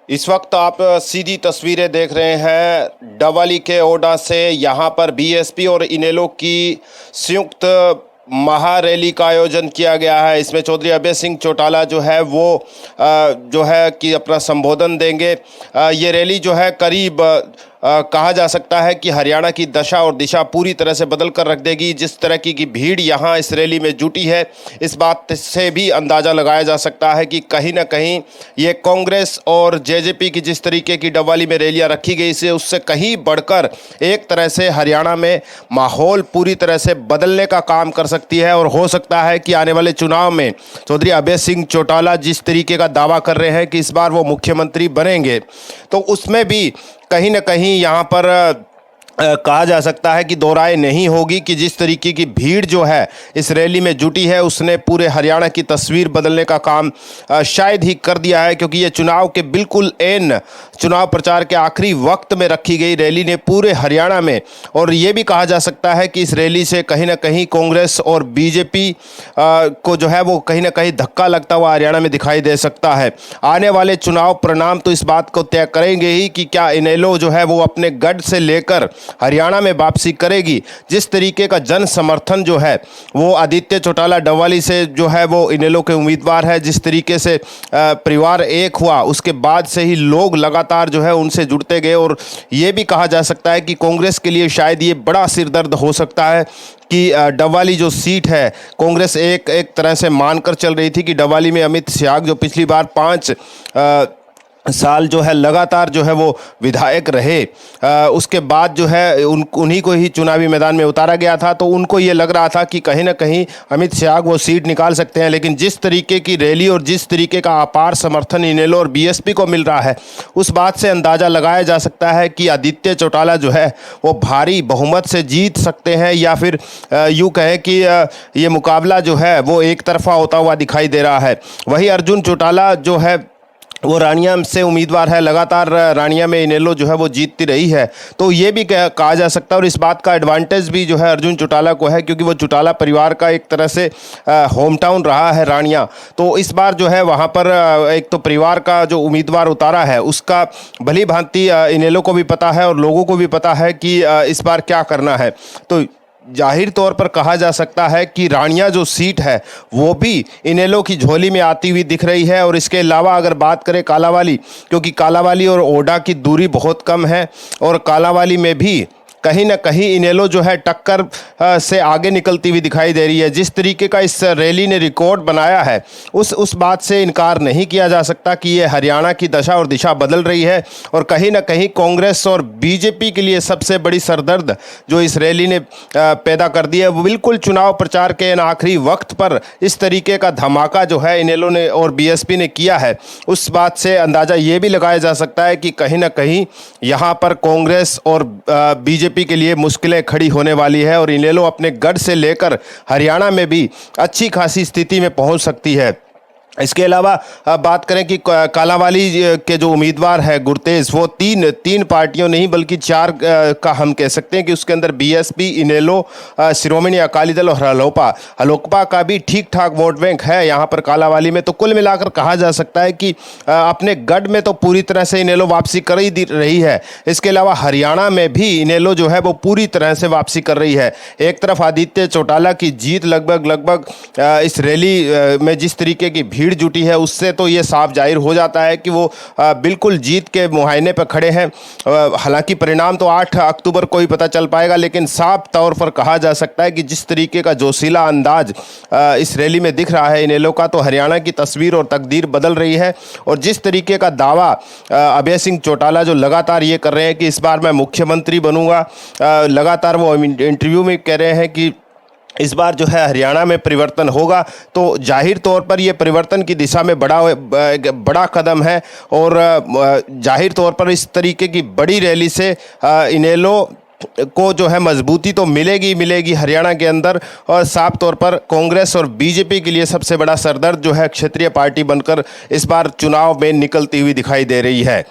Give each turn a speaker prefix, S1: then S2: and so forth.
S1: इस वक्त आप सीधी तस्वीरें देख रहे हैं डवाली के ओडा से। यहाँ पर बीएसपी और इनेलो की संयुक्त महारैली का आयोजन किया गया है। इसमें चौधरी अभय सिंह चौटाला जो है वो जो है कि अपना संबोधन देंगे। ये रैली जो है करीब कहा जा सकता है कि हरियाणा की दशा और दिशा पूरी तरह से बदल कर रख देगी। जिस तरह की भीड़ यहाँ इस रैली में जुटी है, इस बात से भी अंदाज़ा लगाया जा सकता है कि कहीं ना कहीं ये कांग्रेस और जेजेपी की जिस तरीके की डवाली में रैलियां रखी गई से उससे कहीं बढ़कर एक तरह से हरियाणा में माहौल पूरी तरह से बदलने का काम कर सकती है। और हो सकता है कि आने वाले चुनाव में चौधरी अभय सिंह चौटाला जिस तरीके का दावा कर रहे हैं कि इस बार वो मुख्यमंत्री बनेंगे, तो उसमें भी कहीं ना कहीं यहाँ पर कहा जा सकता है कि दो राय नहीं होगी कि जिस तरीके की भीड़ जो है इस रैली में जुटी है उसने पूरे हरियाणा की तस्वीर बदलने का काम शायद ही कर दिया है। क्योंकि ये चुनाव के बिल्कुल एन चुनाव प्रचार के आखिरी वक्त में रखी गई रैली ने पूरे हरियाणा में, और ये भी कहा जा सकता है कि इस रैली से कहीं ना कहीं कांग्रेस और बीजेपी को जो है वो कहीं ना कहीं धक्का लगता हुआ हरियाणा में दिखाई दे सकता है। आने वाले चुनाव परिणाम तो इस बात को तय करेंगे ही कि क्या इनेलो जो है वो अपने गढ़ से लेकर हरियाणा में वापसी करेगी। जिस तरीके का जन समर्थन जो है वो आदित्य चौटाला डवाली से जो है वो इनेलो के उम्मीदवार है, जिस तरीके से परिवार एक हुआ उसके बाद से ही लोग लगातार जो है उनसे जुड़ते गए। और ये भी कहा जा सकता है कि कांग्रेस के लिए शायद ये बड़ा सिरदर्द हो सकता है कि डवाली जो सीट है कांग्रेस एक तरह से मानकर चल रही थी कि डवाली में अमित शाह जो पिछली बार 5 साल जो है लगातार जो है वो विधायक रहे, उसके बाद जो है उन्हीं को ही चुनावी मैदान में उतारा गया था। तो उनको ये लग रहा था कि कहीं ना कहीं अमित शाह वो सीट निकाल सकते हैं। लेकिन जिस तरीके की रैली और जिस तरीके का अपार समर्थन इनेलो और बीएसपी को मिल रहा है, उस बात से अंदाज़ा लगाया जा सकता है कि आदित्य चौटाला जो है वो भारी बहुमत से जीत सकते हैं, या फिर यूँ कहें कि ये मुकाबला जो है वो एक तरफा होता हुआ दिखाई दे रहा है। वही अर्जुन चौटाला जो है वो रानिया से उम्मीदवार है, लगातार रानिया में इनेलो जो है वो जीतती रही है। तो ये भी कहा जा सकता है, और इस बात का एडवांटेज भी जो है अर्जुन चौटाला को है क्योंकि वो चौटाला परिवार का एक तरह से होम टाउन रहा है रानिया। तो इस बार जो है वहाँ पर एक तो परिवार का जो उम्मीदवार उतारा है उसका भली भांति इनेलो को भी पता है और लोगों को भी पता है कि इस बार क्या करना है। तो जाहिर तौर पर कहा जा सकता है कि रानिया जो सीट है वो भी इनेलो की झोली में आती हुई दिख रही है। और इसके अलावा अगर बात करें कालावाली, क्योंकि कालावाली और ओडा की दूरी बहुत कम है और कालावाली में भी कहीं ना कहीं इनेलो जो है टक्कर से आगे निकलती हुई दिखाई दे रही है। जिस तरीके का इस रैली ने रिकॉर्ड बनाया है उस बात से इनकार नहीं किया जा सकता कि ये हरियाणा की दशा और दिशा बदल रही है। और कहीं ना कहीं कांग्रेस और बीजेपी के लिए सबसे बड़ी सरदर्द जो इस रैली ने पैदा कर दी है वो बिल्कुल चुनाव प्रचार के आखिरी वक्त पर इस तरीके का धमाका जो है इनेलो ने और बीएसपी ने किया है। उस बात से अंदाज़ा ये भी लगाया जा सकता है कि कहीं ना कहीं यहाँ पर कांग्रेस और बीजेपी के लिए मुश्किलें खड़ी होने वाली है और इनेलो अपने गढ़ से लेकर हरियाणा में भी अच्छी खासी स्थिति में पहुंच सकती है। इसके अलावा बात करें कि कालावाली के जो उम्मीदवार है गुरतेज, वो तीन पार्टियों नहीं बल्कि 4 का हम कह सकते हैं कि उसके अंदर बीएसपी, इनेलो, शिरोमणि अकाली दल और हलोकपा का भी ठीक ठाक वोट बैंक है यहाँ पर कालावाली में। तो कुल मिलाकर कहा जा सकता है कि अपने गढ़ में तो पूरी तरह से इनेलो वापसी कर ही रही है। इसके अलावा हरियाणा में भी इनेलो जो है वो पूरी तरह से वापसी कर रही है। एक तरफ आदित्य चौटाला की जीत लगभग इस रैली में जिस तरीके की भीड़ जुटी है उससे तो ये साफ जाहिर हो जाता है कि वो बिल्कुल जीत के मुहायने पर खड़े हैं। हालांकि परिणाम तो 8 अक्टूबर को ही पता चल पाएगा, लेकिन साफ तौर पर कहा जा सकता है कि जिस तरीके का जोशीला अंदाज इस रैली में दिख रहा है इनेलो का, तो हरियाणा की तस्वीर और तकदीर बदल रही है। और जिस तरीके का दावा अभय सिंह चौटाला जो लगातार ये कर रहे हैं कि इस बार मैं मुख्यमंत्री बनूंगा, लगातार वो इंटरव्यू में कह रहे हैं कि इस बार जो है हरियाणा में परिवर्तन होगा, तो जाहिर तौर पर ये परिवर्तन की दिशा में बड़ा कदम है। और जाहिर तौर पर इस तरीके की बड़ी रैली से इनेलो को जो है मजबूती तो मिलेगी हरियाणा के अंदर। और साफ तौर पर कांग्रेस और बीजेपी के लिए सबसे बड़ा सरदर्द जो है क्षेत्रीय पार्टी बनकर इस बार चुनाव में निकलती हुई दिखाई दे रही है।